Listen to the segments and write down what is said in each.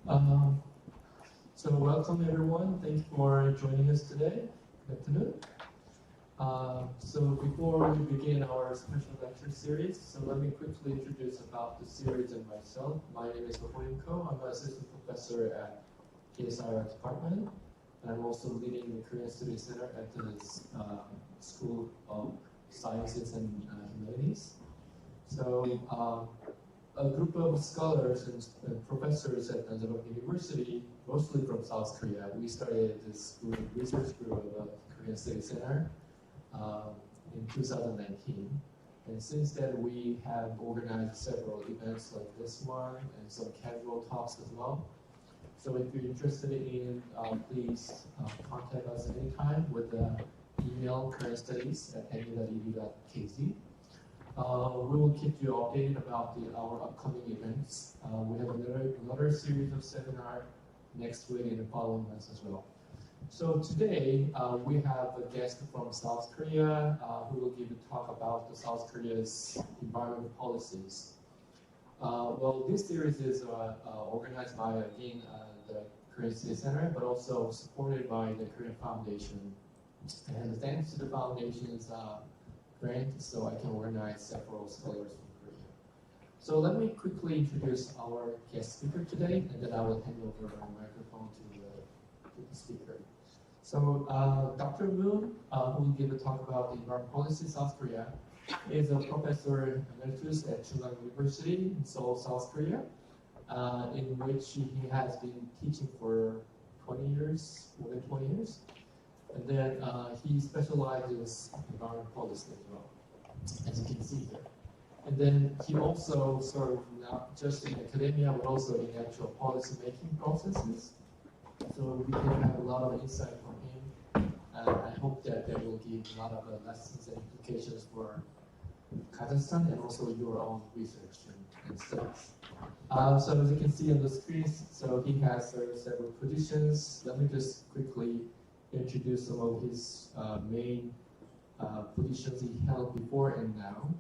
So welcome everyone. Thank you for joining us today. Good afternoon. So before we begin our special lecture series, so let me quickly introduce about the series and myself. My name is Ko. I'm an assistant professor at ESSD department. And I'm also leading the Korean Studies Center at the School of Sciences and Humanities. So a group of scholars and professors at Nanjang University, mostly from South Korea, we started this research group of the Korean Studies Center in 2019. And since then, we have organized several events like this one and some casual talks as well. So if you're interested in, please contact us anytime with the email koreanstudies@nu.edu.kz. We will keep you updated about our upcoming events. We have another series of seminars next week and the following months as well. So today we have a guest from South Korea who will give a talk about the South Korea's environmental policies. Well, this series is organized by again the Korean Studies Center, but also supported by the Korean Foundation. And thanks to the foundation's grant, so I can organize several scholars from Korea. So let me quickly introduce our guest speaker today, and then I will hand over my microphone to the speaker. So Dr. Moon, who will give a talk about the environmental policy in South Korea, is a professor emeritus at Chung-Ang University in Seoul, South Korea, in which he has been teaching for 20 years, more than 20 years. And then he specializes in environmental policy as well, as you can see here. And then he also served not just in academia, but also in actual policy making processes. So we can have a lot of insight from him. And I hope that they will give a lot of lessons and implications for Kazakhstan and also your own research and studies. So as you can see on the screen, so he has several positions. Let me just quickly introduce some of his main positions he held before and now.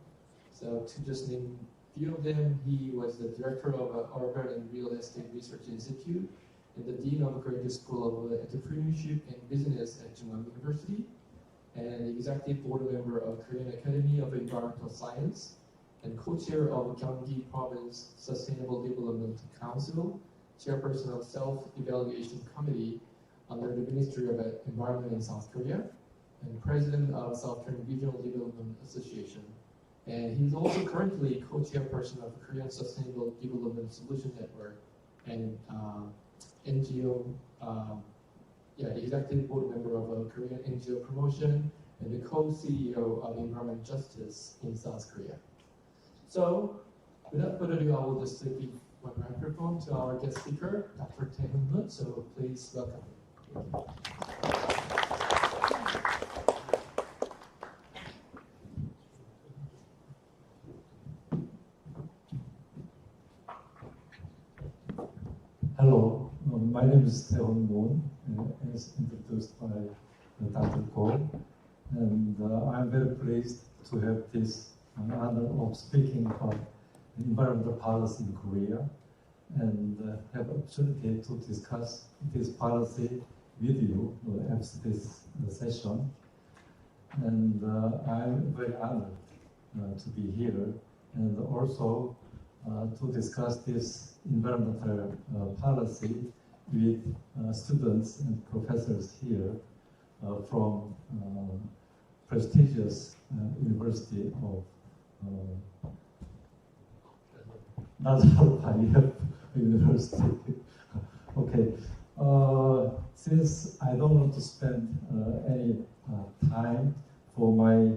So to just name a few of them, he was the director of Urban and Real Estate Research Institute and the dean of the Korean School of Entrepreneurship and Business at Chung-Ang University, and executive board member of Korean Academy of Environmental Science, and co-chair of Gyeonggi Province Sustainable Development Council, chairperson of Self-Evaluation Committee under the Ministry of Environment in South Korea, and president of South Korean Regional Development Association. And he's also currently co-chairperson of the Korean Sustainable Development Solution Network and NGO, executive board member of Korean NGO Promotion and the co-CEO of Environment Justice in South Korea. So, without further ado, I will just give my microphone to our guest speaker, Dr. Tae-hoon Moon. So please welcome him. Hello, my name is Tae-hoon Moon, as introduced by Dr. Ko, and I'm very pleased to have this honor of speaking about environmental policy in Korea and have opportunity to discuss this policy with you after this session. And I'm very honored to be here and also to discuss this environmental policy with students and professors here from prestigious University of University. Okay. Since I don't want to spend any time for my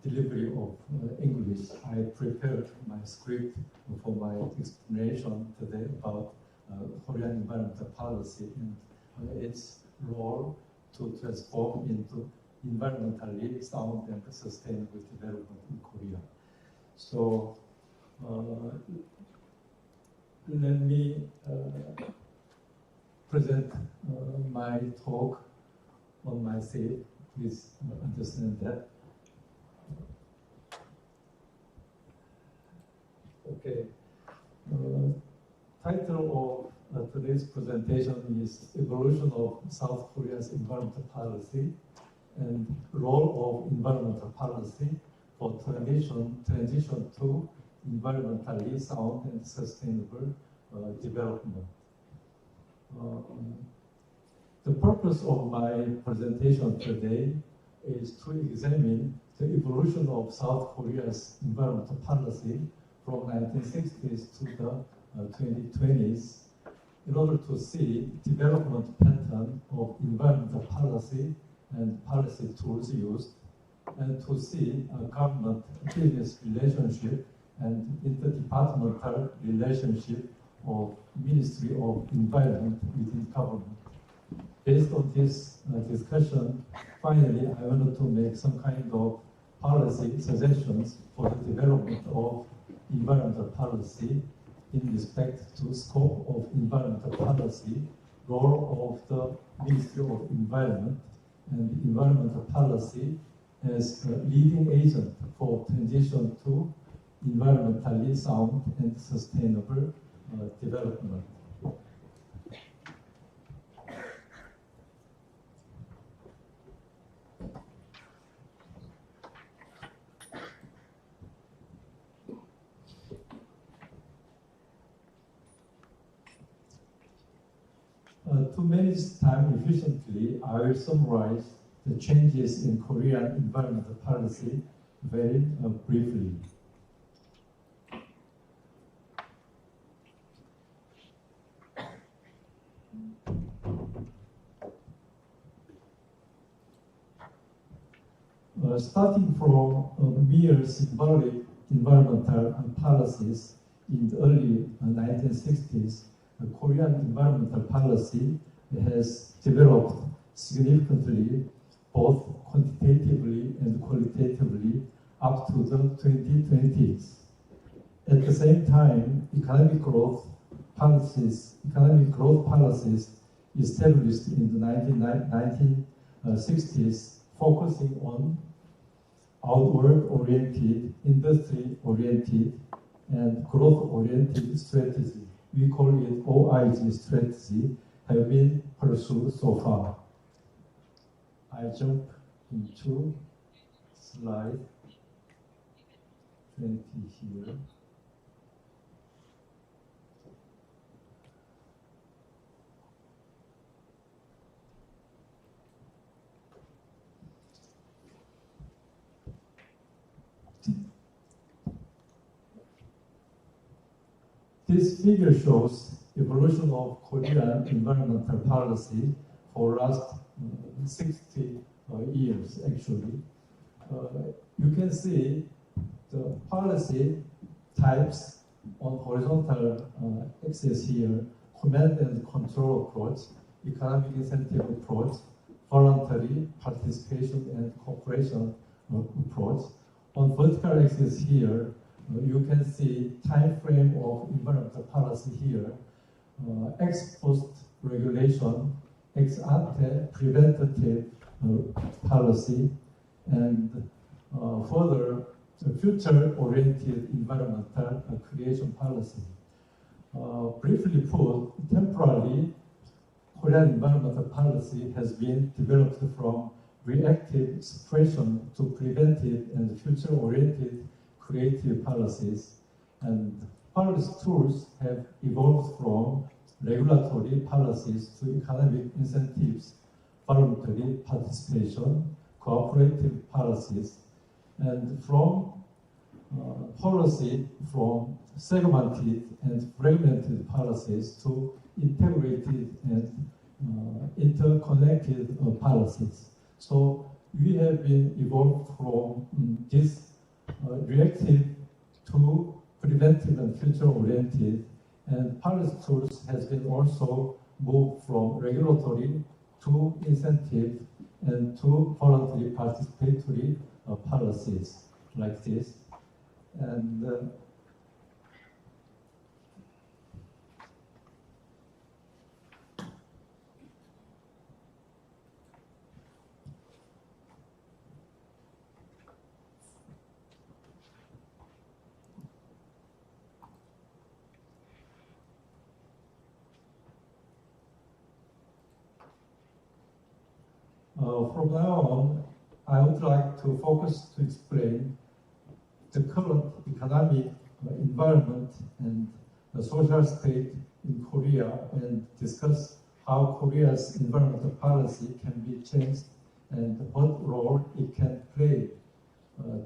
delivery of English, I prepared my script for my explanation today about Korean environmental policy and its role to transform into environmentally sound and sustainable development in Korea. So let me present my talk on myself. Please understand that. Okay. title of today's presentation is Evolution of South Korea's Environmental Policy and Role of Environmental Policy for transition to environmentally sound and sustainable development. The purpose of my presentation today is to examine the evolution of South Korea's environmental policy from 1960s to the 2020s in order to see development pattern of environmental policy and policy tools used, and to see a government-business relationship and interdepartmental relationship of Ministry of Environment within government. Based on this discussion, finally, I wanted to make some kind of policy suggestions for the development of environmental policy in respect to scope of environmental policy, role of the Ministry of Environment, and environmental policy as a leading agent for transition to environmentally sound and sustainable development. To manage time efficiently, I will summarize the changes in Korean environmental policy very briefly. Starting from mere symbolic environmental policies in the early 1960s, Korean environmental policy has developed significantly, both quantitatively and qualitatively, up to the 2020s. At the same time, economic growth policies established in the 1960s, focusing on outward-oriented, industry-oriented, and growth-oriented strategy. We call it OIG strategy, have been pursued so far. I jump into slide 20 here. This figure shows evolution of Korean environmental policy for last 60 years, actually. You can see the policy types on horizontal axis here: command and control approach, economic incentive approach, voluntary participation and cooperation approach. On vertical axis here, you can see time frame of environmental policy here, ex post regulation, ex ante preventative policy, and further future-oriented environmental creation policy. Briefly put, temporarily, Korean environmental policy has been developed from reactive suppression to preventive and future-oriented creative policies, and policy tools have evolved from regulatory policies to economic incentives, voluntary participation, cooperative policies, and from policy from segmented and fragmented policies to integrated and interconnected policies. So we have been evolved from this reactive to preventive and future-oriented, and policy tools has been also moved from regulatory to incentive and to voluntary participatory policies like this. And From now on, I would like to focus to explain the current economic environment and the social state in Korea and discuss how Korea's environmental policy can be changed and what role it can play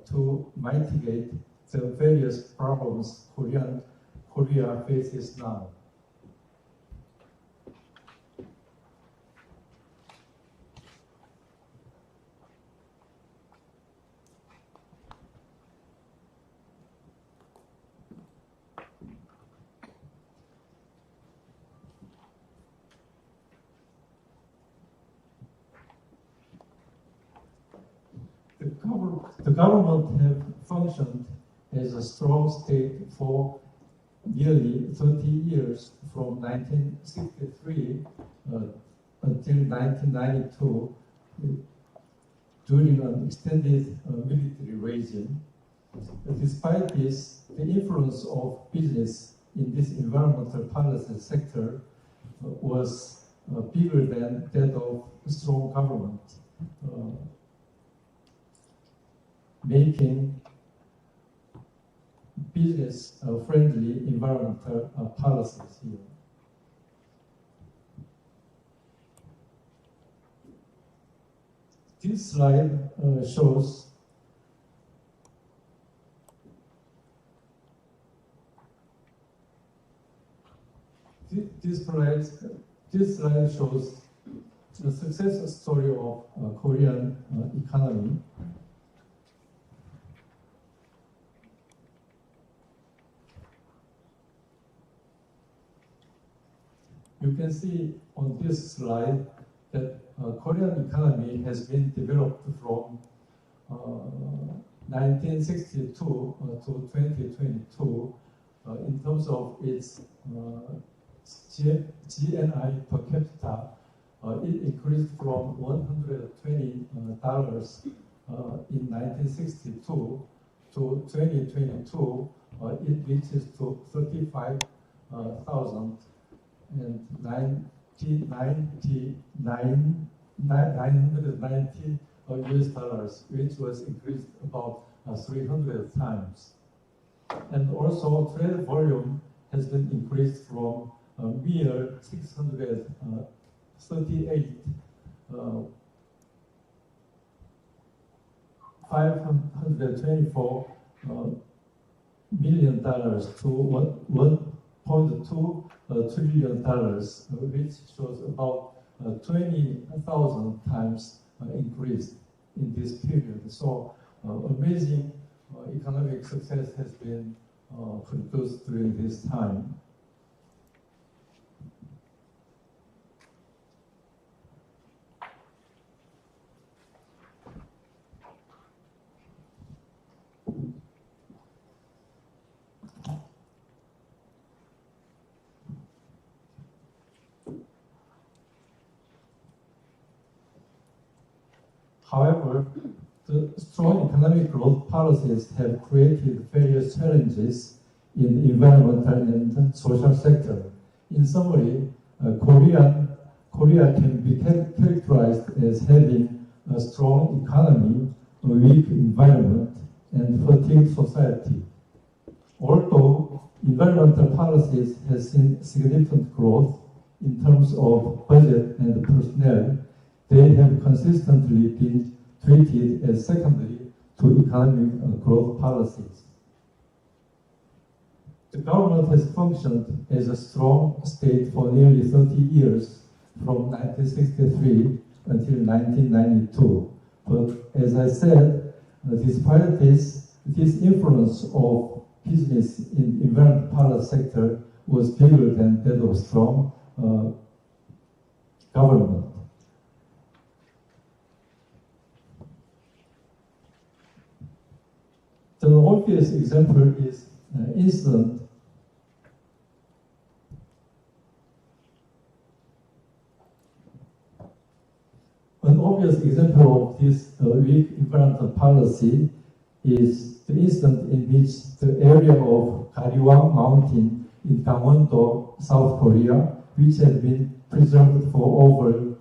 to mitigate the various problems Korea faces now. The government have functioned as a strong state for nearly 30 years, from 1963 until 1992, during an extended military regime. Despite this, the influence of business in this environmental policy sector was bigger than that of a strong government, making business-friendly environmental policies here. This slide shows this slide shows the success story of Korean economy. You can see on this slide that Korean economy has been developed from 1962 to 2022 in terms of its GNI per capita. It increased from $120 in 1962 to 2022. It reaches to 35,000. And 990 US dollars, which was increased about 300 times. And also trade volume has been increased from a mere 524 million dollars to $1.2 trillion, which shows about 20,000 times increase in this period. So amazing economic success has been produced during this time. However, the strong economic growth policies have created various challenges in the environmental and social sector. In summary, Korea can be characterized as having a strong economy, a weak environment, and fatigued society. Although environmental policies have seen significant growth in terms of budget and personnel, they have consistently been treated as secondary to economic growth policies. The government has functioned as a strong state for nearly 30 years, from 1963 until 1992. But as I said, despite this influence of business in the environmental policy sector was bigger than that of strong government. The obvious example is incident An obvious example of this weak environmental policy is the incident in which the area of Gariwang Mountain in Gangwon-do, South Korea, which has been preserved for over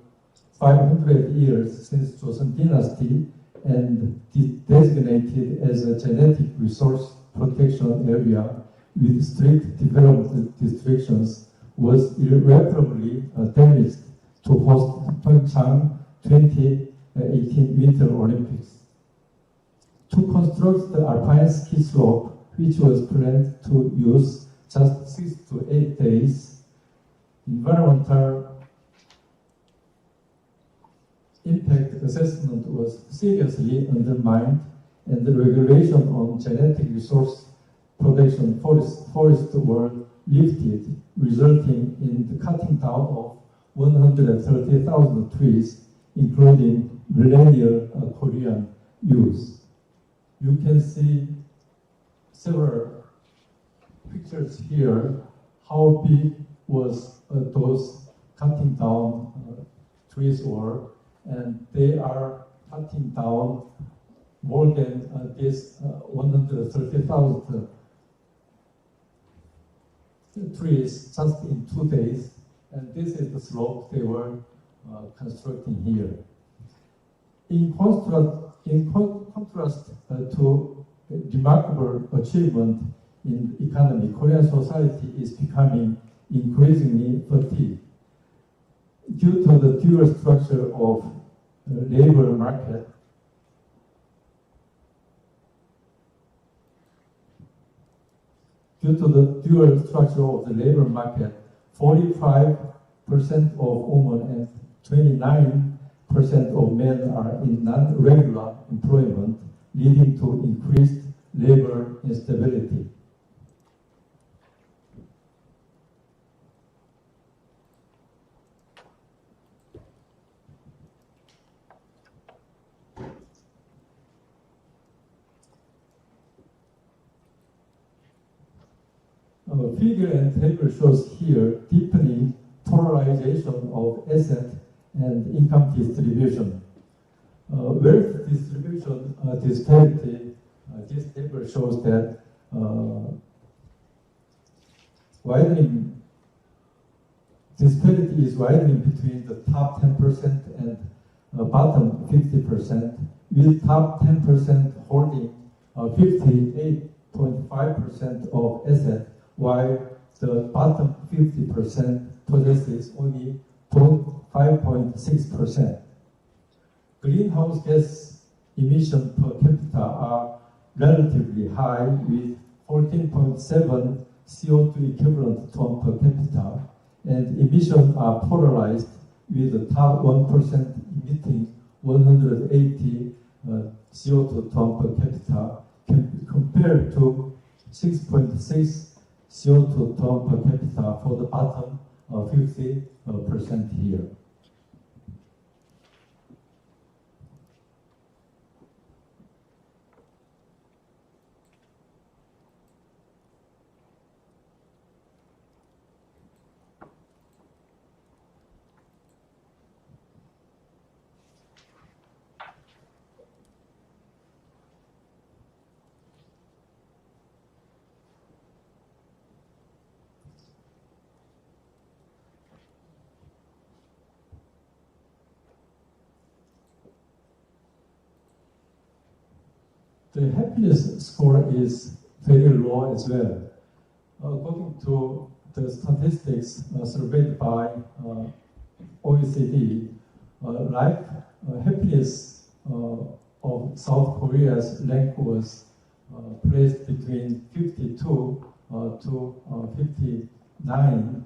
500 years since Joseon Dynasty and designated as a genetic resource protection area with strict development restrictions, was irreparably damaged to host Pyeongchang 2018 Winter Olympics. To construct the alpine ski slope, which was planned to use just 6 to 8 days, environmental impact assessment was seriously undermined, and the regulation on genetic resource protection forests were lifted, resulting in the cutting down of 130,000 trees, including millennial Korean youth. You can see several pictures here, how big was those cutting down trees were, and they are cutting down more than this 130,000 trees just in 2 days, and this is the slope they were constructing here. In contrast to remarkable achievement in economy, Korean society is becoming increasingly fatigued. Due to the dual structure of labor market, due to the dual structure of the labor market, 45% of women and 29% of men are in non-regular employment, leading to increased labor instability. Figure and table shows here deepening polarization of asset and income distribution. Wealth distribution disparity, this table shows that widening disparity is widening between the top 10% and bottom 50%, with top 10% holding 58.5% of assets, while the bottom 50% possesses only 5.6%. Greenhouse gas emission per capita are relatively high, with 14.7 CO2 equivalent ton per capita, and emissions are polarized, with the top 1% emitting 180 CO2 ton per capita compared to 6.6 CO2 ton per capita for the bottom 50% here. The happiness score is very low as well. According to the statistics surveyed by OECD, life happiness of South Korea's rank was placed between 52 to 59.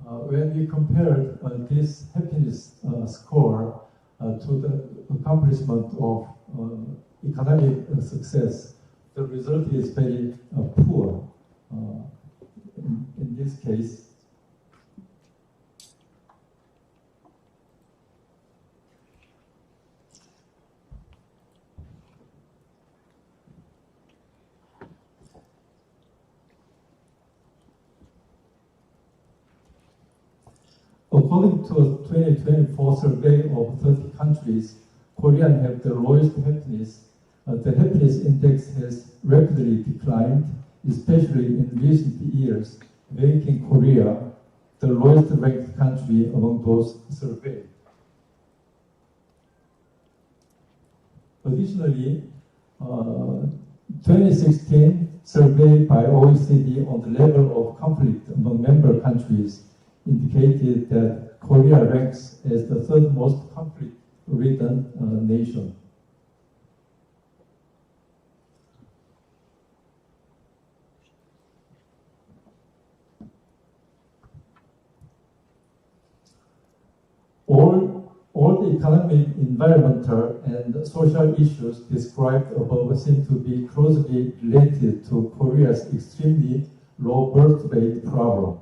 When we compared this happiness score to the accomplishment of economic success, the result is very poor. In this case, according to a 2024 survey of 30 countries, Koreans have the lowest happiness. The happiness index has rapidly declined, especially in recent years, making Korea the lowest ranked country among those surveyed. Additionally, 2016 survey by OECD on the level of conflict among member countries indicated that Korea ranks as the third most conflict-ridden nation. All the economic, environmental, and social issues described above seem to be closely related to Korea's extremely low birth rate problem.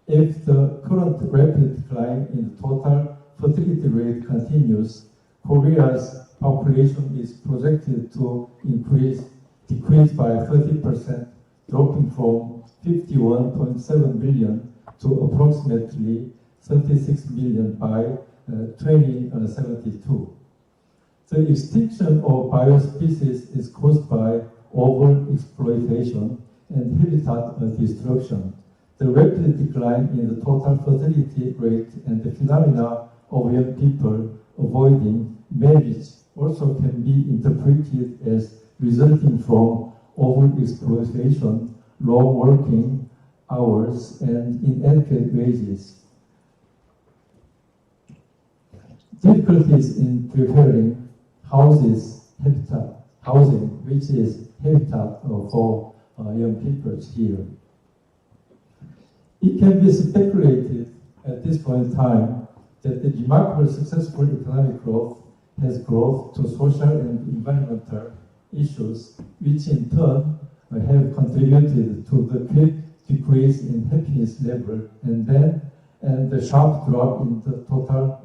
If the current rapid decline in the total fertility rate continues, Korea's population is projected to decrease by 30%, dropping from 51.7 million to approximately 36 million by 2072. The extinction of biospecies is caused by overexploitation and habitat destruction. The rapid decline in the total fertility rate and the phenomena of young people avoiding marriage also can be interpreted as resulting from overexploitation, long working hours, and inadequate wages. Difficulties in preparing housing, which is habitat for young people here. It can be speculated at this point in time that the remarkable successful economic growth has growth to social and environmental issues, which in turn have contributed to the quick decrease in happiness level and the sharp drop in the total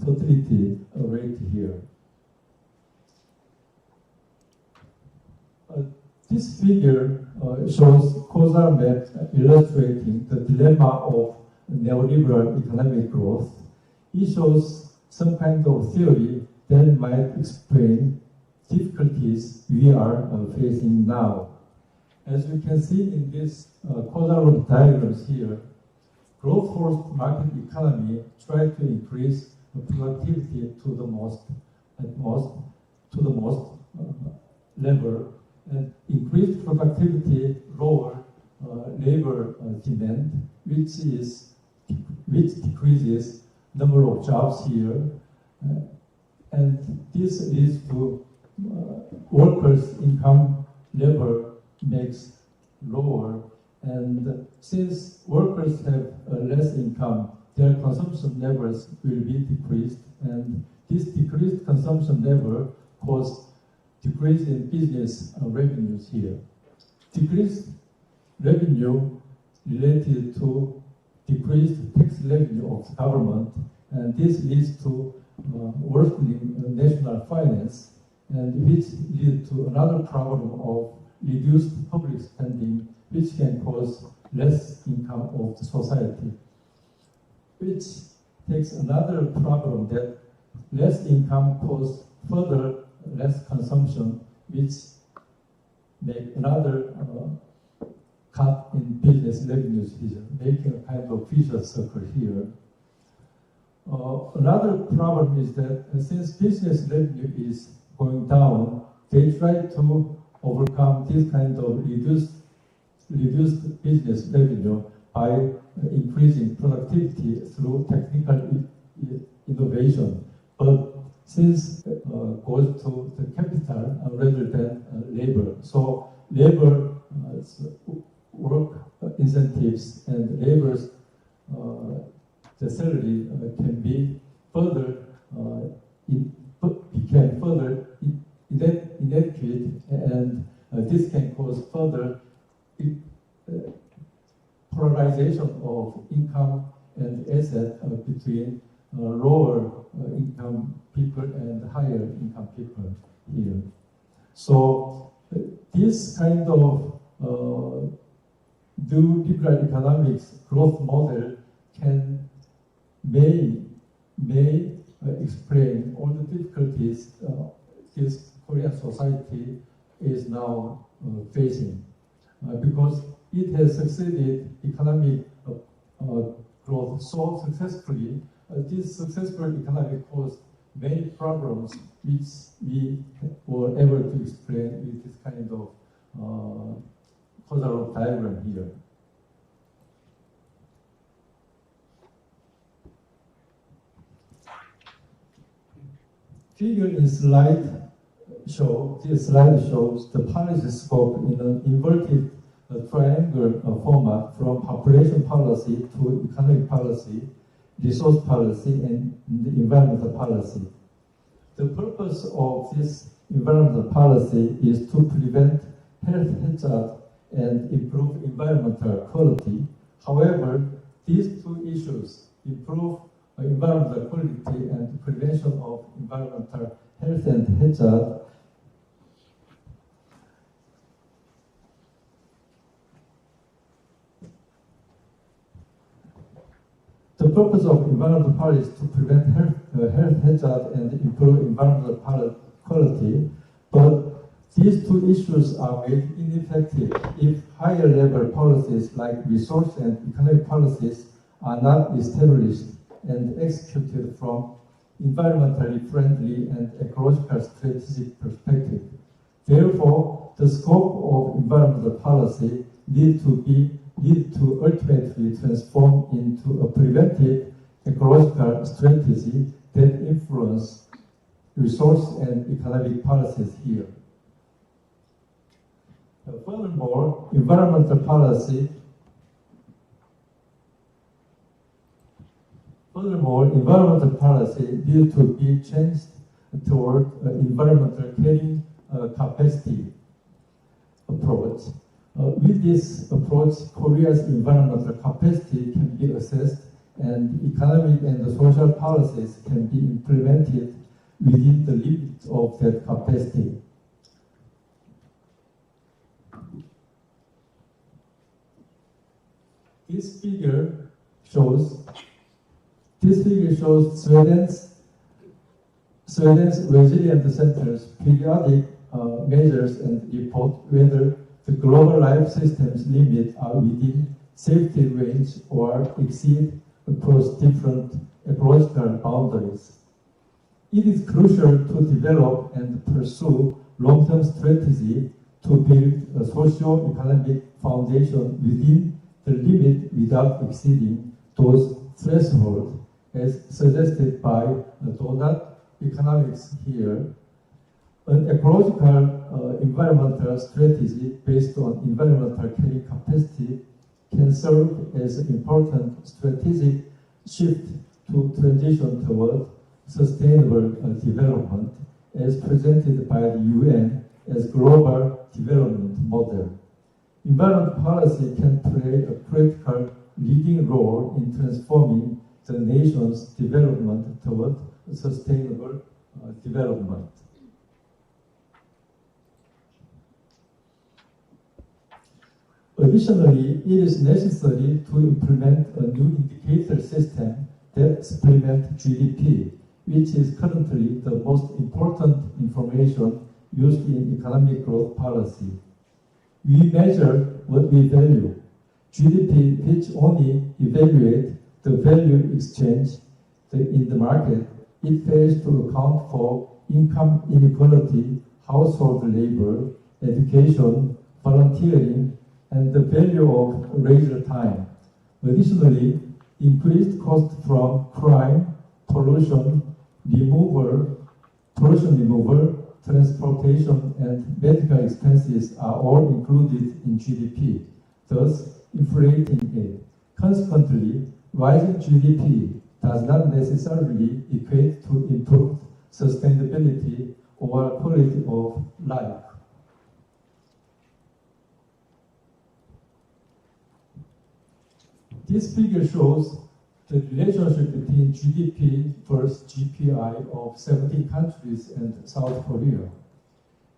fertility rate here. This figure shows causal map illustrating the dilemma of neoliberal economic growth. It shows some kind of theory that might explain difficulties we are facing now. As you can see in this causal diagrams here, growth-forced market economy try to increase productivity to the most level, and increased productivity lower labor demand, which decreases number of jobs here, and this leads to workers' income level makes lower, and since workers have less income, their consumption levels will be decreased, and this decreased consumption level causes decrease in business revenues here. Decreased revenue related to decreased tax revenue of the government, and this leads to worsening national finance, and which leads to another problem of reduced public spending, which can cause less income of the society. Which takes another problem that less income causes further less consumption, which make another cut in business revenues here, making a kind of vicious circle here. Another problem is that since business revenue is going down, they try to overcome this kind of reduced business revenue by increasing productivity through technical innovation. But since goes to the capital rather than labor, so labor work incentives and labor's the salary can be further became further inadequate, and this can cause further polarization of income and asset between lower income people and higher income people here. So this kind of new liberal economics growth model may explain all the difficulties this Korean society is now facing, because it has succeeded economic growth so successfully. This successful economic growth many problems which we were able to explain with this kind of causal diagram here. Figure in slide this slide shows the policy scope in an inverted triangle format from population policy to economic policy, resource policy, and the environmental policy. The purpose of this environmental policy is to prevent health hazard and improve environmental quality. However, these two issues, improve environmental quality and prevention of environmental health and hazard, the purpose of environmental policy is to prevent health hazard and improve environmental quality, but these two issues are made ineffective if higher level policies like resource and economic policies are not established and executed from environmentally friendly and ecological strategic perspective. Therefore, the scope of environmental policy need to ultimately transform into a preventive ecological strategy that influence resource and economic policies here. Furthermore, environmental policy needs to be changed toward environmental carrying capacity approach. With this approach, Korea's environmental capacity can be assessed and economic and social policies can be implemented within the limits of that capacity. This figure shows Sweden's resilient centers periodic measures and report whether the global life systems limits are within safety range or exceed across different ecological boundaries. It is crucial to develop and pursue long-term strategy to build a socio-economic foundation within the limit without exceeding those thresholds, as suggested by donut economics here. An ecological environmental strategy based on environmental carrying capacity can serve as an important strategic shift to transition toward sustainable development as presented by the UN as global development model. Environmental policy can play a critical leading role in transforming the nation's development toward sustainable development. Additionally, it is necessary to implement a new indicator system that supplements GDP, which is currently the most important information used in economic growth policy. We measure what we value. GDP, which only evaluates the value exchange in the market, it fails to account for income inequality, household labor, education, volunteering, and the value of leisure time. Additionally, increased cost from crime, pollution removal, transportation, and medical expenses are all included in GDP, thus inflating it. Consequently, rising GDP does not necessarily equate to improved sustainability or quality of life. This figure shows the relationship between GDP versus GPI of 17 countries and South Korea.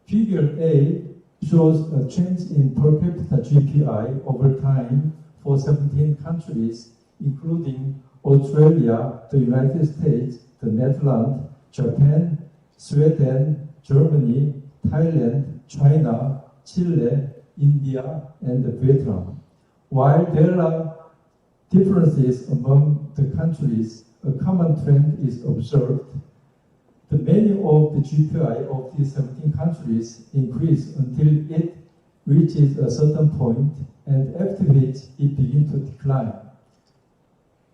Figure A shows a change in per capita GPI over time for 17 countries, including Australia, the United States, the Netherlands, Japan, Sweden, Germany, Thailand, China, Chile, India, and Vietnam. While there are differences among the countries, a common trend is observed. the many of the GPI of these 17 countries increase until it reaches a certain point, and after which it begins to decline.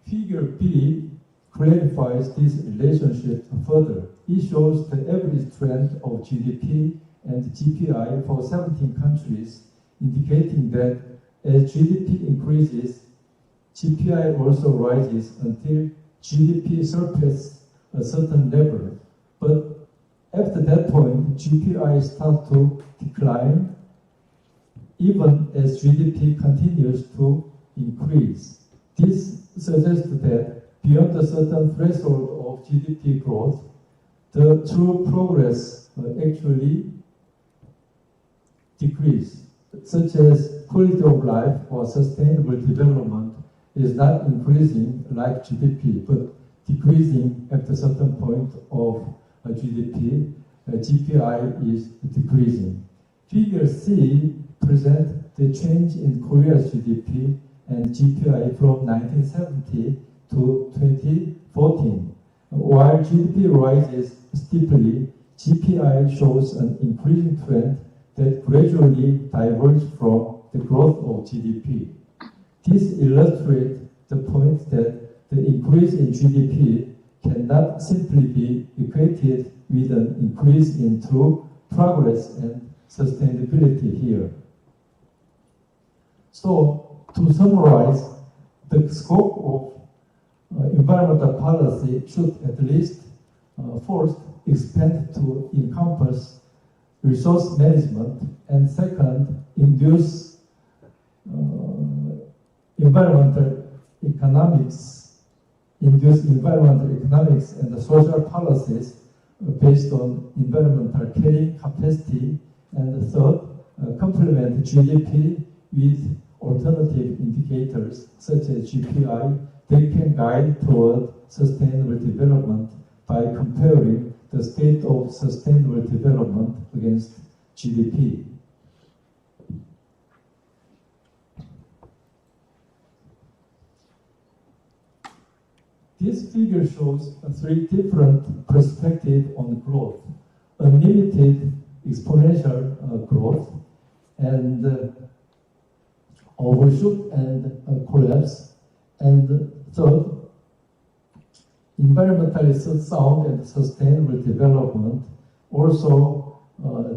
Figure B clarifies this relationship further. It shows the average trend of GDP and GPI for 17 countries, indicating that as GDP increases, GPI also rises until GDP surpasses a certain level. But after that point, GPI starts to decline, even as GDP continues to increase. This suggests that beyond a certain threshold of GDP growth, the true progress actually decreases, such as quality of life or sustainable development is not increasing like GDP, but decreasing at a certain point of GDP. GPI is decreasing. Figure C presents the change in Korea's GDP and GPI from 1970 to 2014. While GDP rises steeply, GPI shows an increasing trend that gradually diverges from the growth of GDP. This illustrates the point that the increase in GDP cannot simply be equated with an increase in true progress and sustainability here. So, to summarize, the scope of environmental policy should at least first expand to encompass resource management, and second, induce environmental economics and the social policies based on environmental carrying capacity, and third, complement GDP with alternative indicators such as GPI that can guide toward sustainable development by comparing the state of sustainable development against GDP. This figure shows three different perspectives on growth: unlimited exponential growth, and overshoot and collapse, and third, environmentally sound and sustainable development, also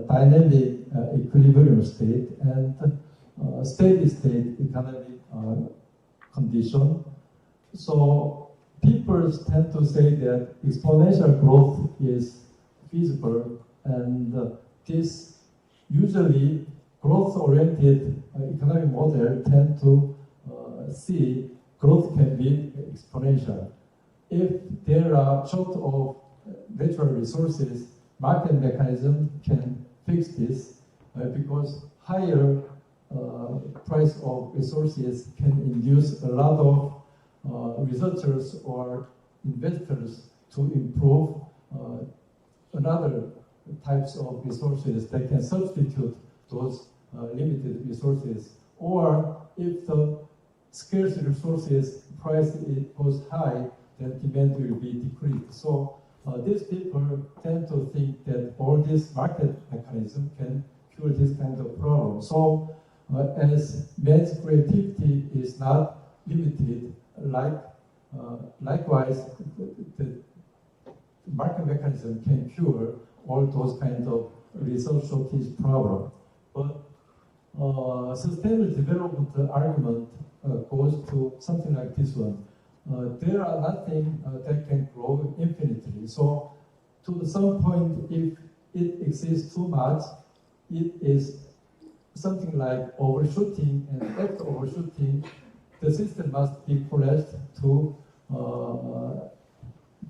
dynamic equilibrium state, and steady state economic condition. So people tend to say that exponential growth is feasible, and this usually growth-oriented economic model tend to see growth can be exponential. If there are short of natural resources, market mechanism can fix this because higher price of resources can induce a lot of researchers or investors to improve another types of resources that can substitute those limited resources. Or if the scarce resources price goes high, then demand will be decreased. So these people tend to think that all this market mechanism can cure this kind of problem. So as man's creativity is not limited, likewise the market mechanism can cure all those kind of resource shortage problem. But sustainable development argument goes to something like this one. There are nothing that can grow infinitely. So to some point, if it exists too much, it is something like overshooting, and after overshooting, the system must be collapsed to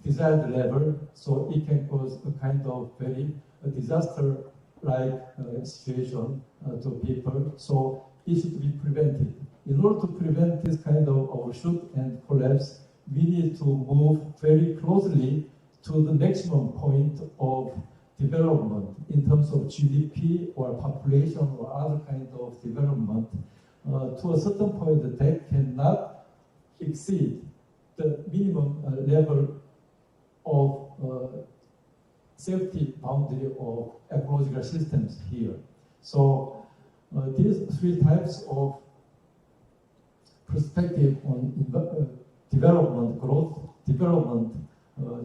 desired level, so it can cause a kind of very disaster-like situation to people. So it should be prevented. In order to prevent this kind of overshoot and collapse, we need to move very closely to the maximum point of development in terms of GDP or population or other kind of development to a certain point that cannot exceed the minimum level of safety boundary of ecological systems here. So these three types of perspective on development, growth development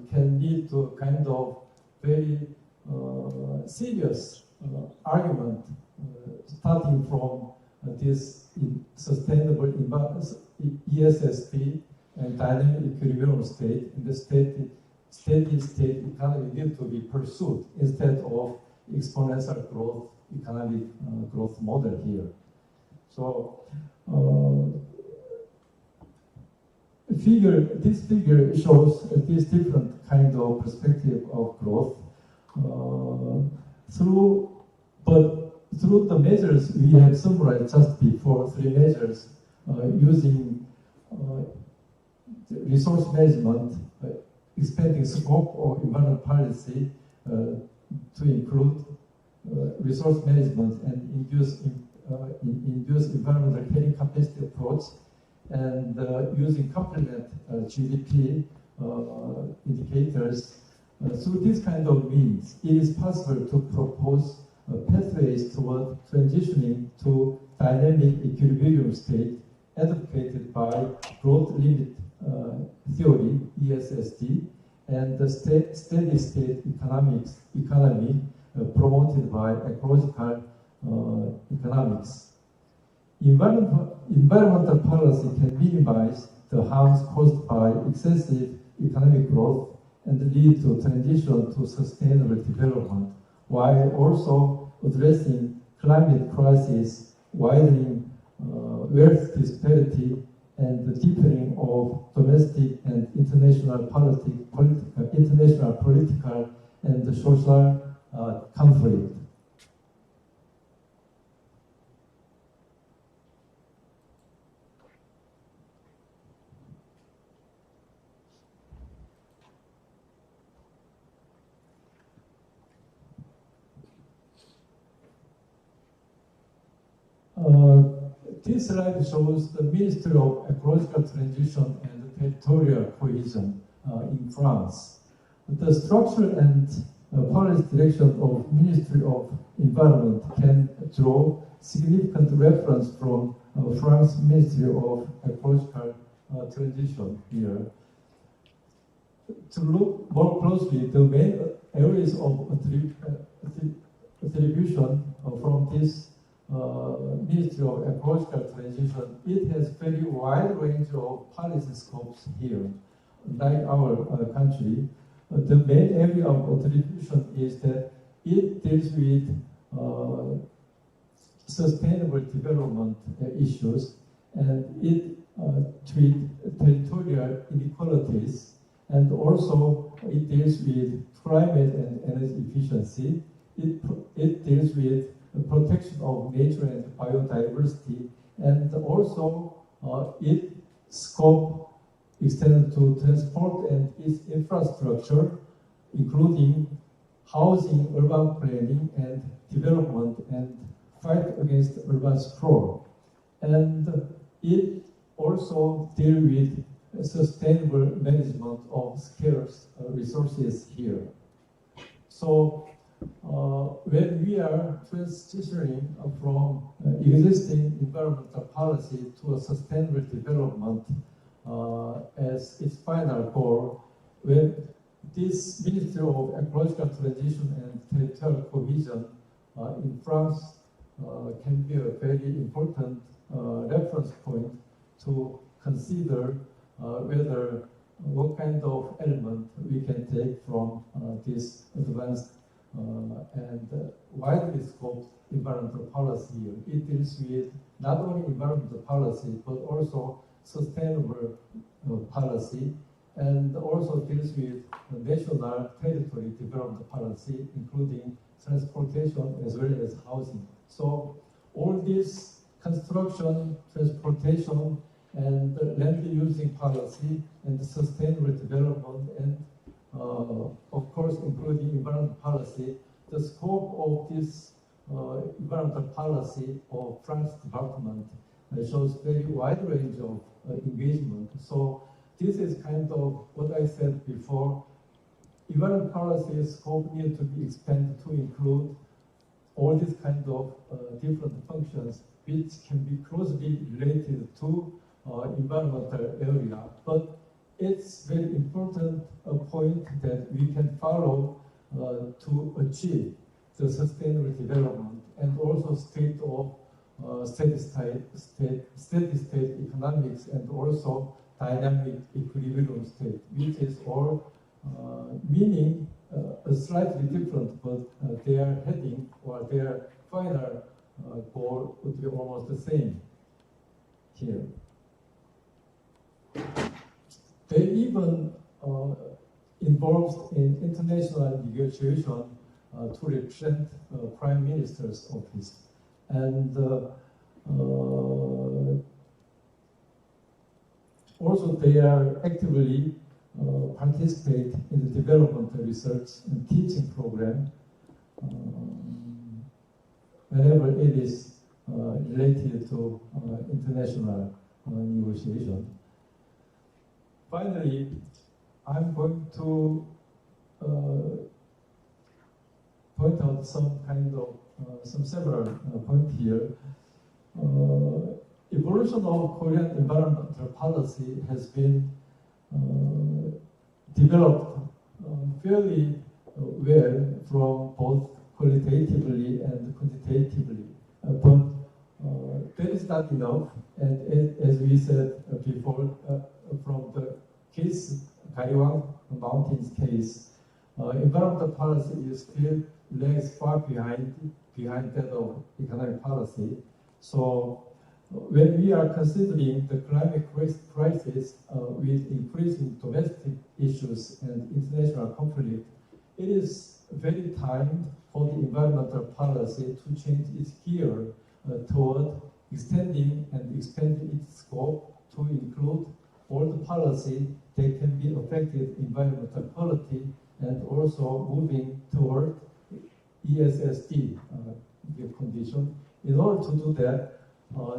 can lead to a kind of very serious argument starting from this sustainable ESSD and dynamic equilibrium state in the steady state economy need to be pursued instead of exponential growth economic growth model here. So this figure shows this different kind of perspective of growth through the measures we have summarized just before, three measures using resource management, expanding scope of environmental policy to include resource management and induce environmental carrying capacity approach, and using complement GDP indicators. Through this kind of means, it is possible to propose pathways toward transitioning to dynamic equilibrium state advocated by growth limit theory, ESSD, and the steady state economy promoted by ecological economics. Environmental policy can minimize the harms caused by excessive economic growth and lead to transition to sustainable development, while also addressing climate crisis, widening wealth disparity, and the deepening of domestic and international political and social conflict. This slide shows the Ministry of Ecological Transition and Territorial Cohesion in France. The structure and policy direction of Ministry of Environment can draw significant reference from France Ministry of Ecological Transition here. To look more closely, the main areas of attribution from this Ministry of Ecological Transition, it has very wide range of policy scopes here. Like our country, the main area of attribution is that it deals with sustainable development issues, and it treats territorial inequalities, and also it deals with climate and energy efficiency. It deals with the protection of nature and biodiversity, and also its scope extends to transport and its infrastructure, including housing, urban planning, and development, and fight against urban sprawl. And it also deals with sustainable management of scarce resources here. So when we are transitioning from existing environmental policy to a sustainable development as its final goal, when this Ministry of Ecological Transition and Territorial Cohesion in France can be a very important reference point to consider whether what kind of element we can take from this advanced and widely scoped environmental policy here. It deals with not only environmental policy, but also sustainable policy, and also deals with national territory development policy, including transportation as well as housing. So all this construction, transportation, and land using policy, and sustainable development, and of course, including environmental policy, the scope of this environmental policy of France department shows very wide range of engagement. So this is kind of what I said before, environment policy scope need to be expanded to include all these kind of different functions which can be closely related to environmental area. But it's very important point that we can follow to achieve the sustainable development and also state of steady state economics and also dynamic equilibrium state, which is all meaning slightly different, but their heading or their final goal would be almost the same here. They even involved in international negotiation to represent Prime Minister's office. And also they are actively participate in the development research and teaching program whenever it is related to international negotiation. Finally, I'm going to point out some kind of several points here. Evolution of Korean environmental policy has been developed fairly well from both qualitatively and quantitatively. But that is not enough, and as we said before, from the case, Gariwang Mountains case, environmental policy is still lags far behind that of economic policy. So when we are considering the climate crisis with increasing domestic issues and international conflict, it is very time for the environmental policy to change its gear toward extending and expanding its scope to include all the policy that can be affected environmental quality and also moving toward ESSD condition. In order to do that,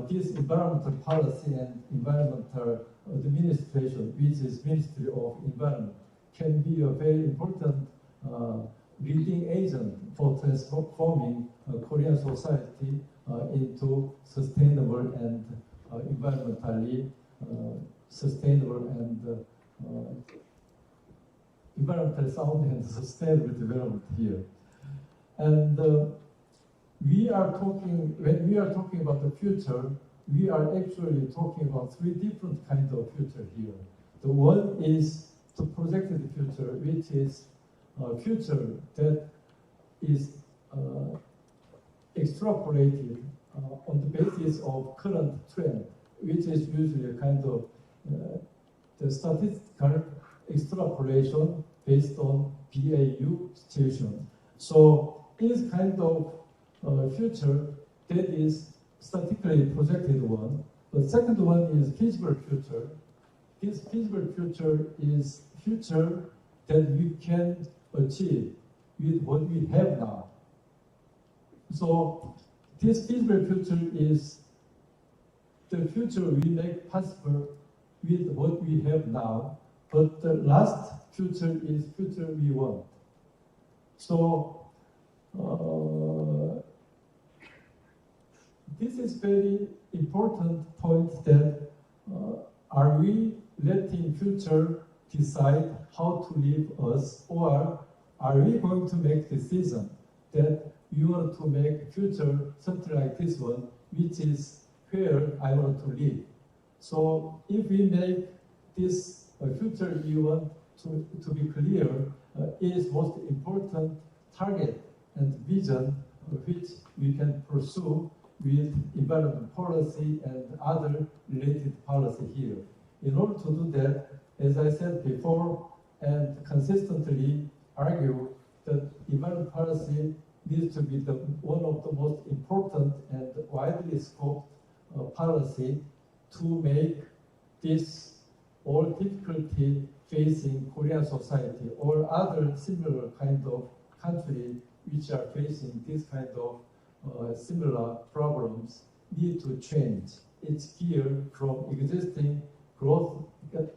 this environmental policy and environmental administration, which is Ministry of Environment, can be a very important leading agent for transforming Korean society into sustainable and environmentally sustainable and environmentally sound and sustainable development here. And when we are talking about the future, we are actually talking about three different kinds of future here. The one is the projected future, which is a future that is extrapolated on the basis of current trend, which is usually a kind of the statistical extrapolation based on BAU situation. So this kind of future that is statically projected one. The second one is feasible future. This feasible future is future that we can achieve with what we have now. So this feasible future is the future we make possible with what we have now, but the last future is future we want. So this is very important point that are we letting future decide how to live us, or are we going to make decision that you want to make future something like this one, which is where I want to live. So if we make this future we want to be clear, it is most important target and vision which we can pursue with environment policy and other related policy here. In order to do that, as I said before, and consistently argue that environment policy needs to be one of the most important and widely scoped policy to make this all difficulty facing Korean society or other similar kind of country which are facing this kind of similar problems need to change its gear from existing growth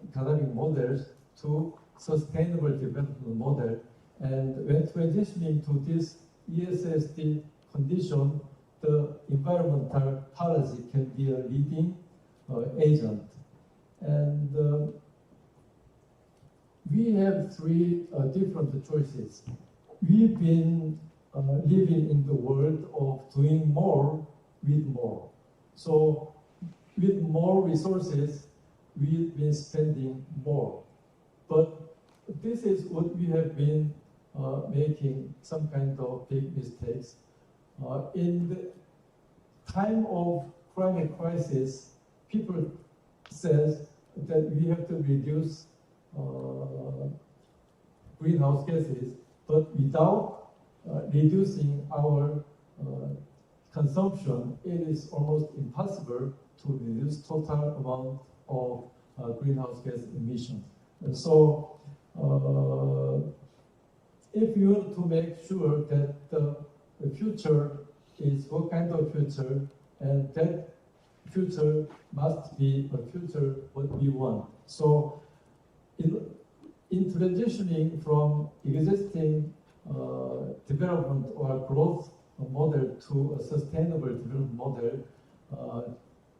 economic models to sustainable development model. And when transitioning to this ESSD condition, the environmental policy can be a leading agent. And we have three different choices. We've been living in the world of doing more with more. So with more resources, we've been spending more. But this is what we have been making some kind of big mistakes. In the time of climate crisis, people says that we have to reduce greenhouse gases, but without reducing our consumption, it is almost impossible to reduce total amount of greenhouse gas emissions. And so, if you want to make sure that the future is what kind of future, and that future must be a future what we want. So, in transitioning from existing development or growth model to a sustainable development model,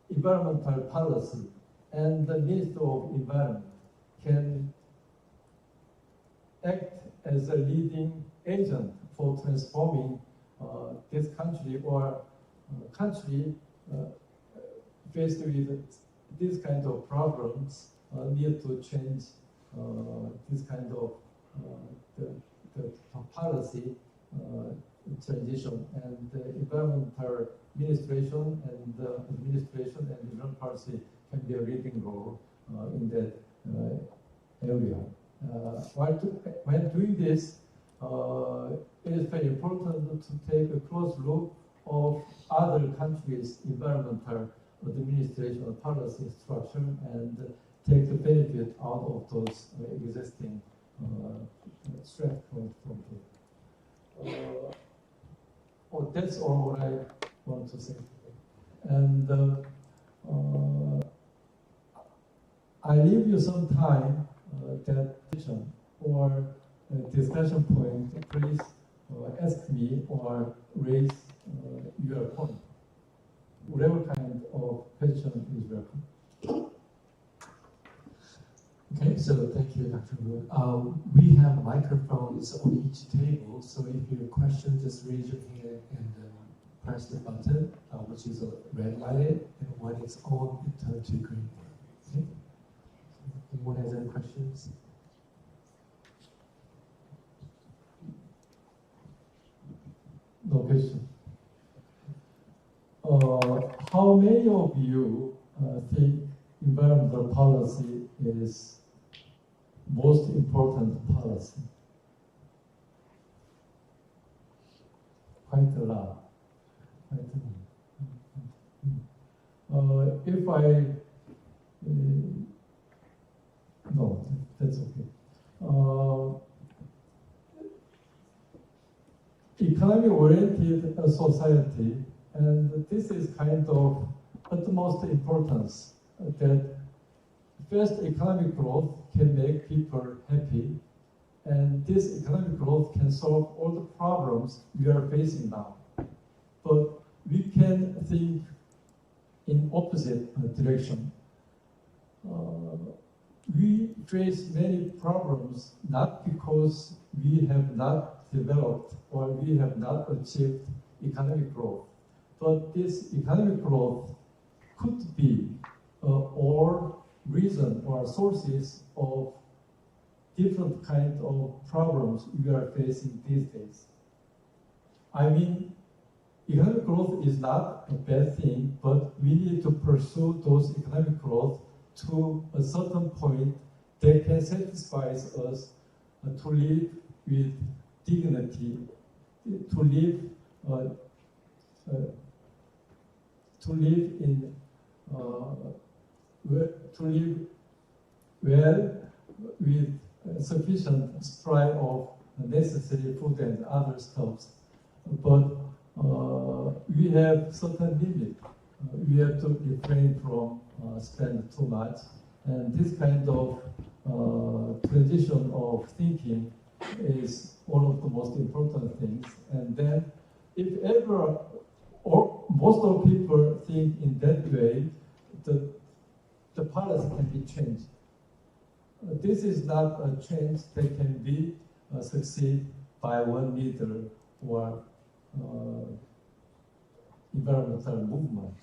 environmental policy and the Minister of Environment can act as a leading agent for transforming this country or country faced with this kind of problems need to change this kind of the policy transition, and the environmental administration and environmental policy can be a leading role in that area. When doing this, it is very important to take a close look of other countries' environmental administration policy structure and take the benefit out of those existing strengths from it. That's all what I want to say. And I leave you some time that or discussion point. Please ask me or raise your point. Whatever kind of question is welcome. Okay, so thank you, Dr. Moon. We have microphones on each table, so if you have a question, just raise your hand and press the button, which is red lighted, and when it's on, it turns to green. Okay? Anyone has any questions? No question. How many of you think environmental policy is most important policy? Quite a lot. If I no, that's okay. Economy-oriented society, and this is kind of utmost importance that first economic growth can make people happy, and this economic growth can solve all the problems we are facing now. But we can think in opposite direction. We face many problems not because we have not developed or we have not achieved economic growth, but this economic growth could be or reason or sources of different kind of problems we are facing these days. I mean, economic growth is not a bad thing, but we need to pursue those economic growth to a certain point that can satisfy us to live with dignity, to live well with sufficient supply of necessary food and other stuff. But we have certain limit. We have to refrain from spending too much, and this kind of transition of thinking is one of the most important things. And then, if ever, or most of people think in that way, the policy can be changed. This is not a change that can be succeed by one leader or environmental movement.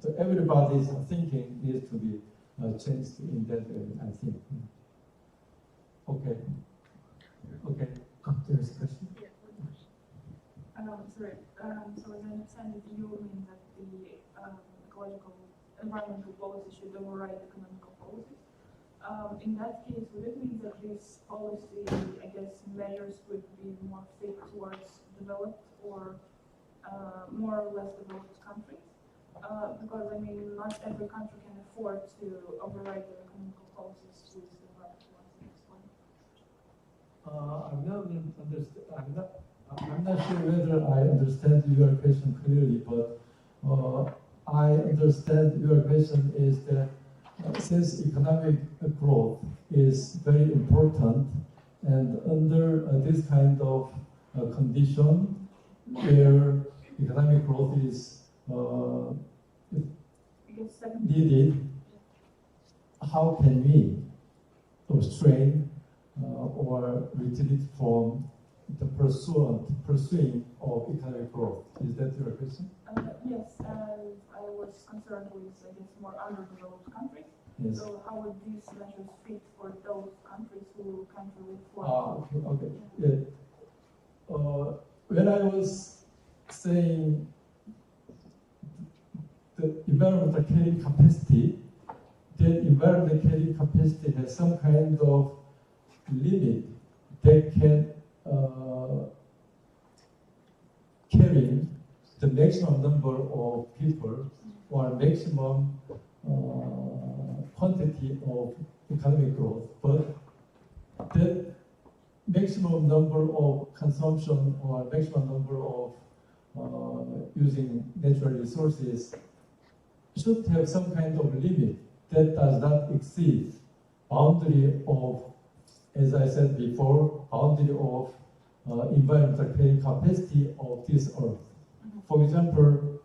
So everybody's thinking needs to be changed in that way, I think. Okay. Okay. There's a question. Sorry. So as I understand it, you mean that the ecological environmental policy should override economical policies. In that case, would it mean that this policy, I guess, measures would be more fit towards developed or more or less developed countries? Because, I mean, not every country can afford to override their economical policies to the environmental ones. I'm not sure whether I understand your question clearly, but I understand your question is that since economic growth is very important, and under this kind of condition where economic growth is needed, how can we restrain or retreat from the pursuing of economic growth? Is that your question? Yes, I was concerned with, I guess, more underdeveloped countries. Yes. So how would these measures fit for those countries who can't really afford? Okay. Yeah. When I was saying the environmental carrying capacity, that environmental carrying capacity has some kind of limit that can carry the maximum number of people or maximum quantity of economic growth, but that maximum number of consumption or maximum number of using natural resources should have some kind of limit that does not exceed boundary of, as I said before, boundary of environmental carrying capacity of this earth. For example,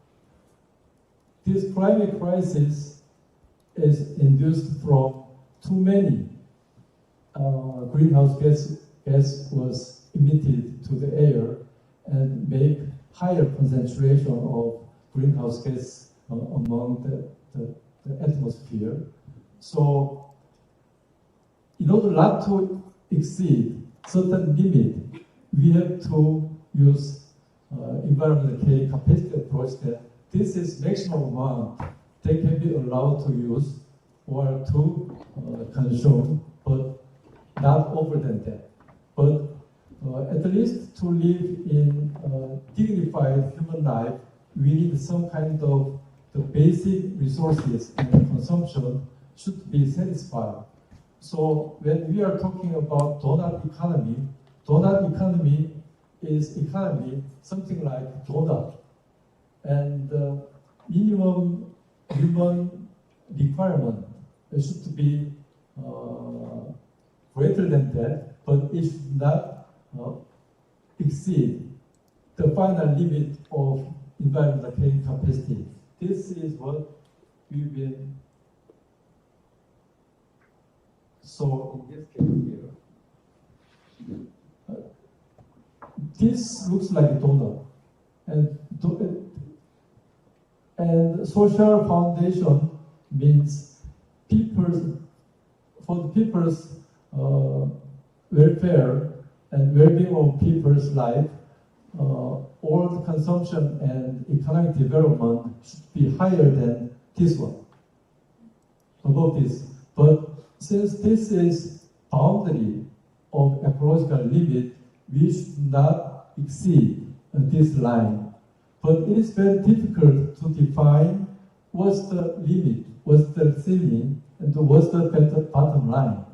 this climate crisis is induced from too many greenhouse gas was emitted to the air and make higher concentration of greenhouse gas among the atmosphere. So, in order not to exceed certain limit, we have to use environmental carrying capacity approach that this is maximum amount that can be allowed to use or to consume, but not over than that. But at least to live in dignified human life, we need some kind of the basic resources and consumption should be satisfied. So when we are talking about donut economy is economy something like donut, and minimum human requirement should be greater than that, but it should not exceed the final limit of environmental carrying capacity. This is what we've been. So in this case here, this looks like a donut, and social foundation means for the people's welfare and well-being of people's life. All the consumption and economic development should be higher than this one, above this. But since this is boundary of ecological limit, we should not exceed this line. But it is very difficult to define what's the limit, what's the ceiling, and what's the bottom line.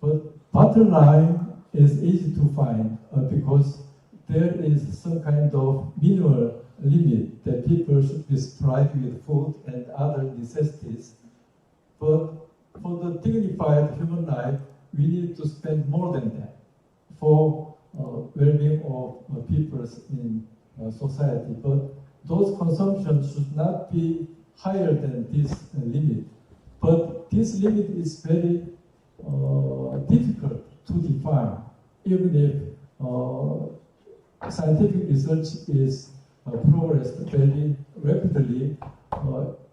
But bottom line is easy to find because there is some kind of minimal limit that people should be supplied with food and other necessities. But for the dignified human life, we need to spend more than that for well-being of peoples in society. But those consumptions should not be higher than this limit. But this limit is very difficult to define, even if scientific research is progressed very rapidly.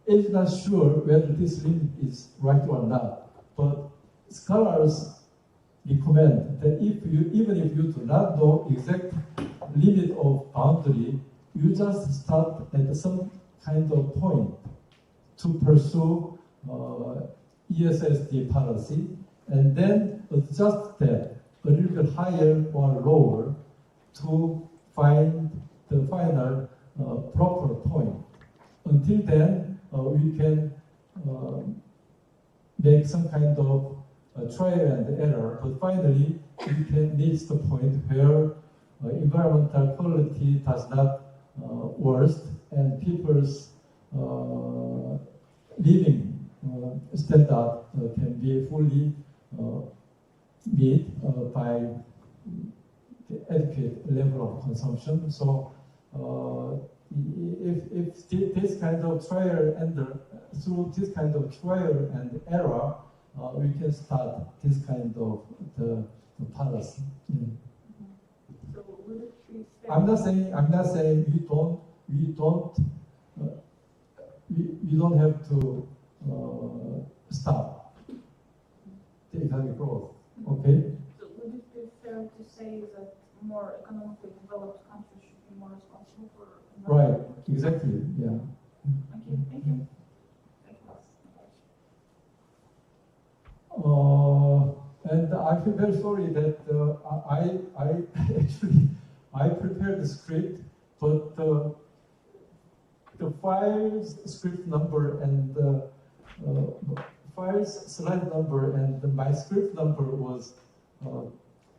It's not sure whether this limit is right or not. But scholars recommend that even if you do not know exact limit of boundary, you just start at some kind of point to pursue ESSD policy, and then adjust that a little bit higher or lower to find the final proper point. Until then, we can make some kind of trial and error, but finally we can reach the point where environmental quality does not worsen and people's living standard can be fully met by the adequate level of consumption. So if this kind of trial and through this kind of trial and error, we can start this kind of the policy. So would it be fair? I'm not saying we don't have to stop the economic growth. Okay. So would it be fair to say that more economically developed countries should be more responsible for Right. environmental? Exactly. Yeah. Okay, thank you. And I feel very sorry that I actually prepared the script, but the file's script number and the file's slide number and my script number was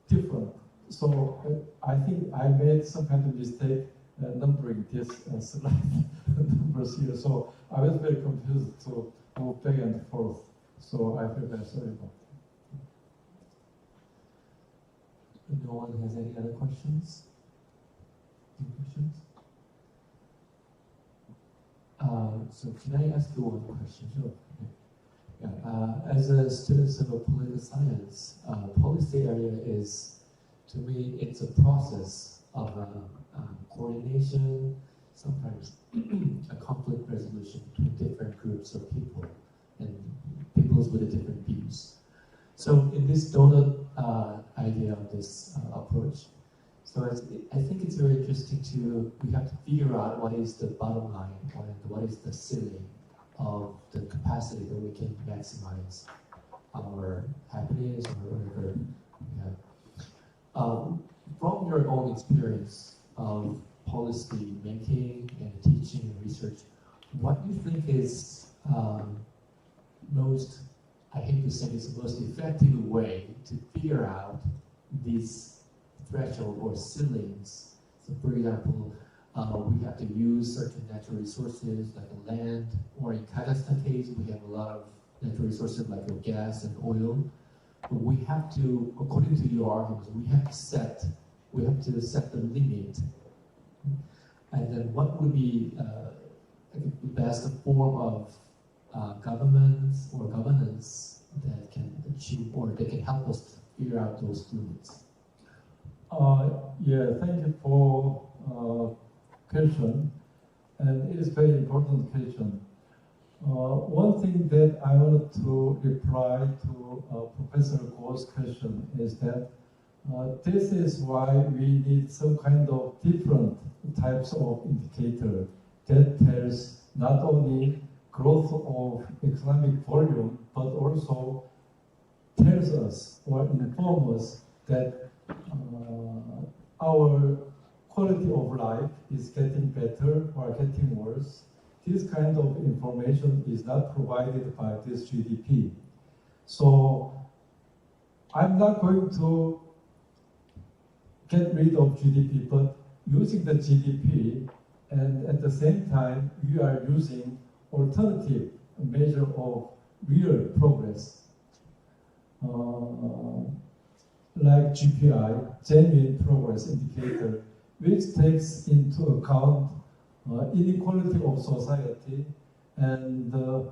different. So I think I made some kind of mistake numbering this slide numbers here. So I was very confused to go back and forth. So I feel very sorry about that. No one has any other questions? Any questions? So can I ask you one question? Sure. Yeah. As a student of political science, policy area is, to me, it's a process of coordination, sometimes a conflict resolution between different groups of people and peoples with different views. So in this donut idea of this approach, so I think it's very interesting we have to figure out what is the bottom line and what is the ceiling of the capacity that we can maximize our happiness or whatever we have. From your own experience of policy making and teaching and research, what do you think is most, I hate to say this, the most effective way to figure out these threshold or ceilings? So for example, we have to use certain natural resources like land, or in Kazakhstan case, we have a lot of natural resources like gas and oil. But we have to, according to your arguments, we have to set the limit. And then what would be the best form of governments or governance that can achieve or that can help us figure out those limits? Yeah, thank you for question, and it is very important question. One thing that I wanted to reply to Professor Go's question is that this is why we need some kind of different types of indicator that tells not only growth of economic volume, but also tells us or informs us that our quality of life is getting better or getting worse. This kind of information is not provided by this GDP. So I'm not going to get rid of GDP, but using the GDP, and at the same time, we are using alternative measure of real progress, like GPI, genuine progress indicator, which takes into account inequality of society and the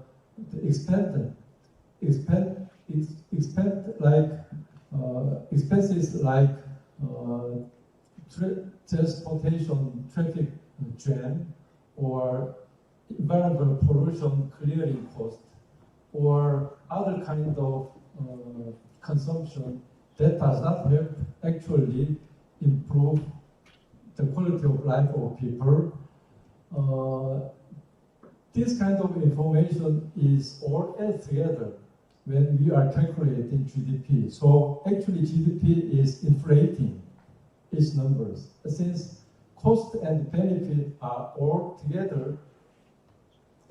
expenses like transportation traffic jam or environmental pollution clearing cost or other kind of consumption that does not help actually improve the quality of life of people. This kind of information is all added together when we are calculating GDP. So actually GDP is inflating its numbers. Since cost and benefit are all together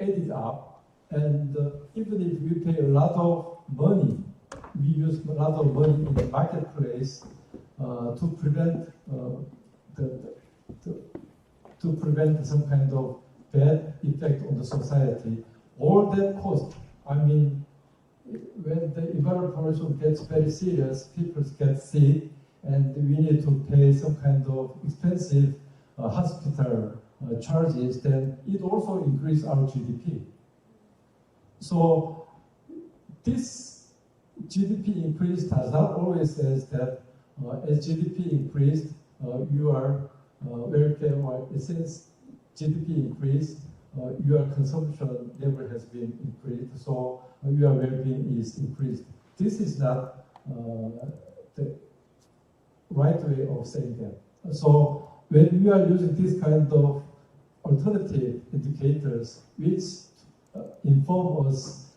added up, and even if we pay a lot of money, we use a lot of money in the marketplace to prevent some kind of bad effect on the society. All that cost, I mean, when the environmental pollution gets very serious, people get sick, and we need to pay some kind of expensive hospital charges, then it also increases our GDP. So this GDP increase does not always say that as GDP increased, you are welfare, or since GDP increased, your consumption level has been increased, so your well-being is increased. This is not the right way of saying that. So when we are using this kind of alternative indicators, which inform us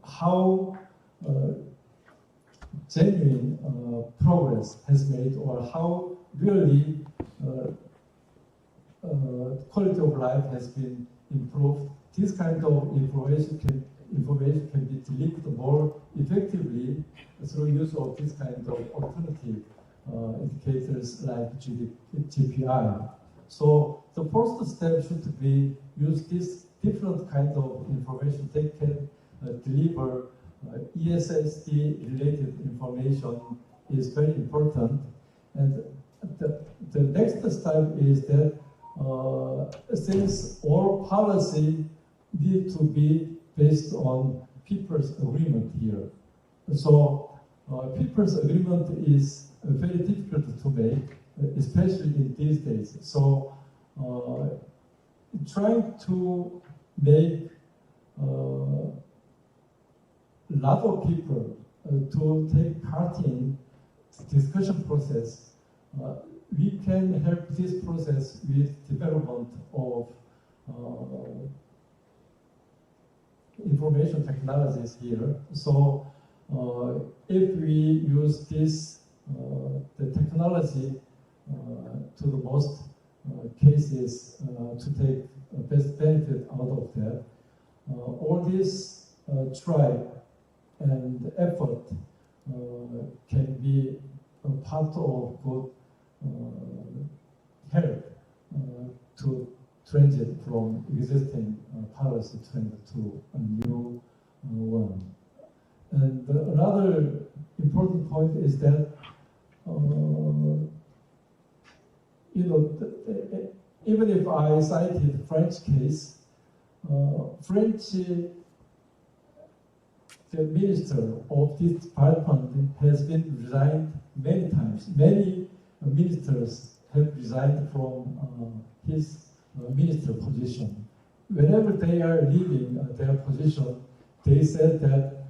how genuine progress has made, or how really quality of life has been improved, this kind of information can be delivered more effectively through use of this kind of alternative indicators like GPI. So the first step should be use this different kind of information that can deliver ESSD related information is very important. And the next step is that since all policy need to be based on people's agreement here. So people's agreement is very difficult to make, especially in these days. So trying to make a lot of people to take part in discussion process, we can help this process with development of information technologies here. So if we use this the technology to the most cases to take best benefit out of that, all this try and effort can be a part of good help to transit from existing policy trend to a new one. And another important point is that even if I cited French case, French the minister of this department has been resigned many times. Many ministers have resigned from his minister position. Whenever they are leaving their position, they said that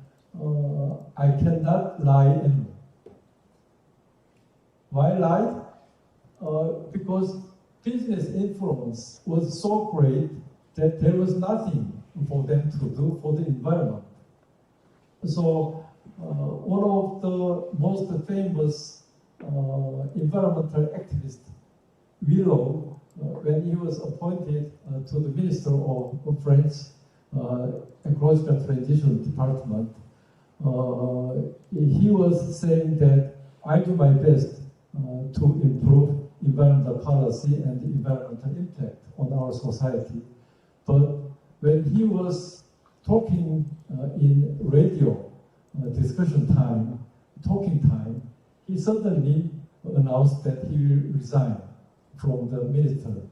I cannot lie anymore. Why lie? Because business influence was so great that there was nothing for them to do for the environment. So one of the most famous environmental activist, Willow, when he was appointed to the Minister of French Ecological Transition Department, he was saying that I do my best to improve environmental policy and the environmental impact on our society. But when he was talking in radio discussion time, talking time, he suddenly announced that he will resign from the Minister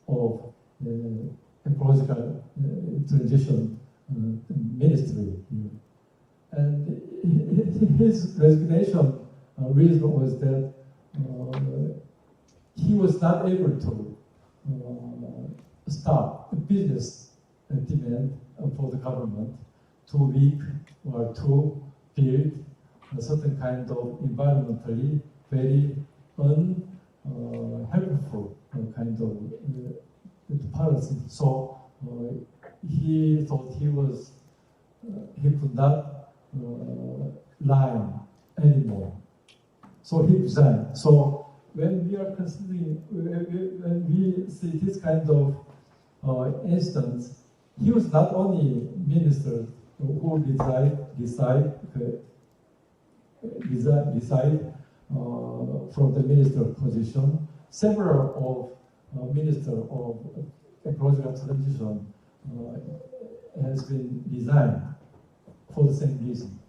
of Ecological Transition Ministry. And his resignation reason was that he was not able to stop the business demand for the government too weak or to build a certain kind of environmentally very unhelpful kind of policy. So he thought he could not lie anymore. So he resigned. So when we are considering, when we see this kind of instance, he was not only minister who decide from the minister position. Several of minister of ecological transition has been resigned for the same reason.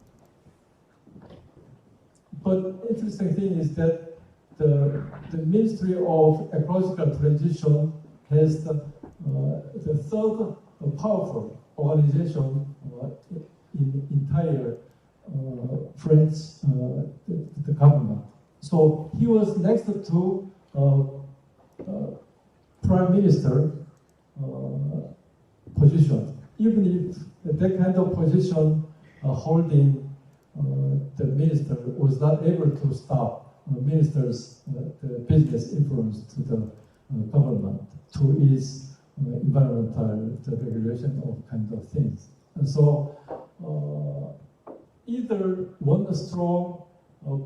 But interesting thing is that the Ministry of Ecological Transition has the third powerful organization in entire French the government. So he was next to Prime Minister position. Even if that kind of position holding the minister was not able to stop ministers' the business influence to the government, to its environmental regulation of kind of things. And so either one strong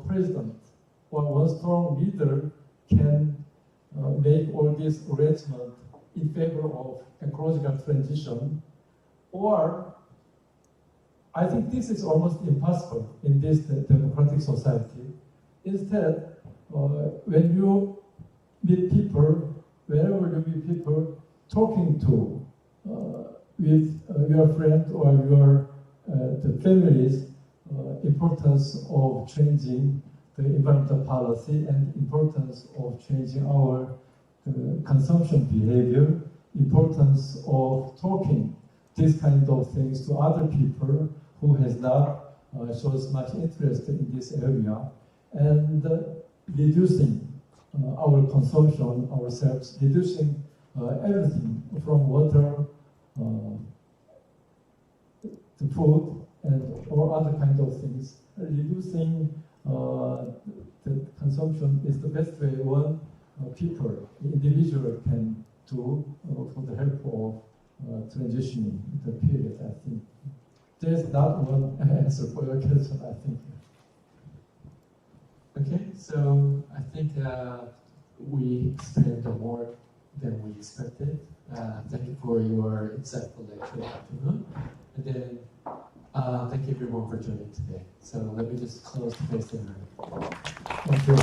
president or one strong leader can make all this arrangement in favor of ecological transition, or I think this is almost impossible in this democratic society. Instead, when you meet people, whenever you meet people, talking to with your friend or your the families, importance of changing the environmental policy and importance of changing our consumption behavior, importance of talking these kind of things to other people who has not shows much interest in this area, and reducing our consumption ourselves, reducing everything from water, the food, and all other kind of things. Reducing the consumption is the best way one people, individual can do for the help of transitioning the period, I think. There's not one answer for your question, I think. Okay, so I think we explained more than we expected. Thank you for your insightful lecture, Dr. Moon. And then thank you everyone for joining today. So let me just close today's seminar. Thank you.